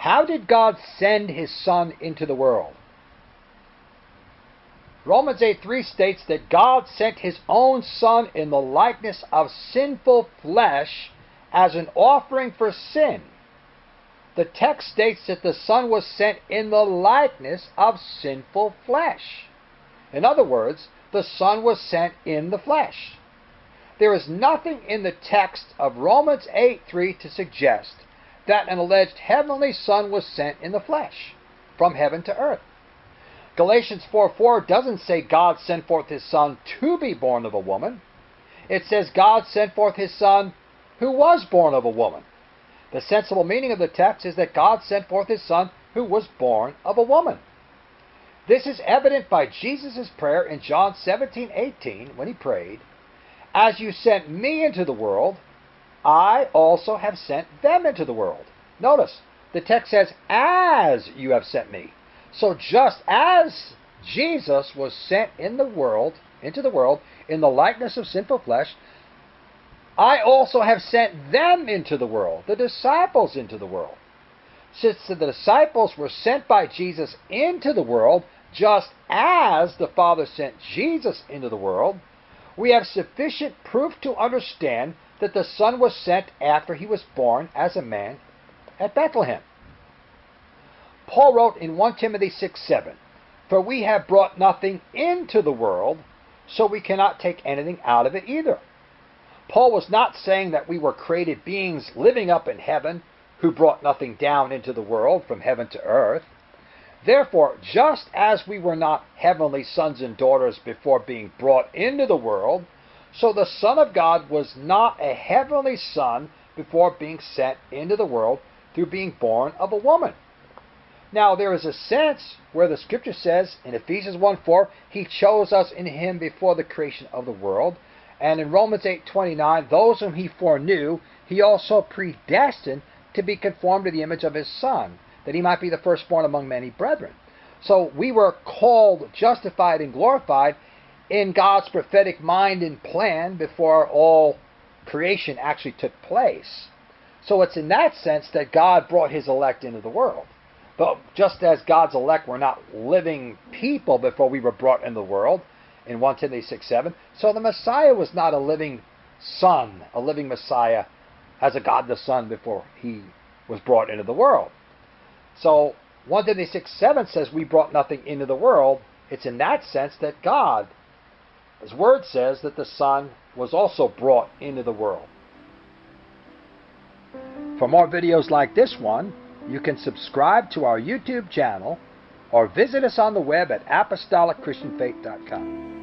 How did God send his Son into the world? Romans 8:3 states that God sent his own Son in the likeness of sinful flesh as an offering for sin. The text states that the Son was sent in the likeness of sinful flesh. In other words, the Son was sent in the flesh. There is nothing in the text of Romans 8:3 to suggest that an alleged heavenly Son was sent in the flesh, from heaven to earth. Galatians 4:4 doesn't say God sent forth his Son to be born of a woman. It says God sent forth his Son who was born of a woman. The sensible meaning of the text is that God sent forth his Son who was born of a woman. This is evident by Jesus' prayer in John 17:18 when he prayed, "As you sent me into the world, I also have sent them into the world." Notice, the text says, "as you have sent me." So just as Jesus was sent into the world in the likeness of sinful flesh, I also have sent them into the world, the disciples into the world. Since the disciples were sent by Jesus into the world, just as the Father sent Jesus into the world, we have sufficient proof to understand that the Son was sent after he was born as a man at Bethlehem. Paul wrote in 1 Timothy 6:7, "For we have brought nothing into the world, so we cannot take anything out of it either." Paul was not saying that we were created beings living up in heaven who brought nothing down into the world from heaven to earth. Therefore, just as we were not heavenly sons and daughters before being brought into the world, so the Son of God was not a heavenly Son before being sent into the world through being born of a woman. Now, there is a sense where the Scripture says in Ephesians 1:4, he chose us in him before the creation of the world. And in Romans 8:29, those whom he foreknew, he also predestined to be conformed to the image of his Son, that he might be the firstborn among many brethren. So we were called, justified, and glorified in God's prophetic mind and plan before all creation actually took place. So it's in that sense that God brought his elect into the world. But just as God's elect were not living people before we were brought into the world, in 1 Timothy 6:7, so the Messiah was not a living Son, a living Messiah, as a God the Son before he was brought into the world. So 1 Timothy 6:7 says we brought nothing into the world. It's in that sense that God, his word says that the Son was also brought into the world. For more videos like this one, you can subscribe to our YouTube channel or visit us on the web at apostolicchristianfaith.com.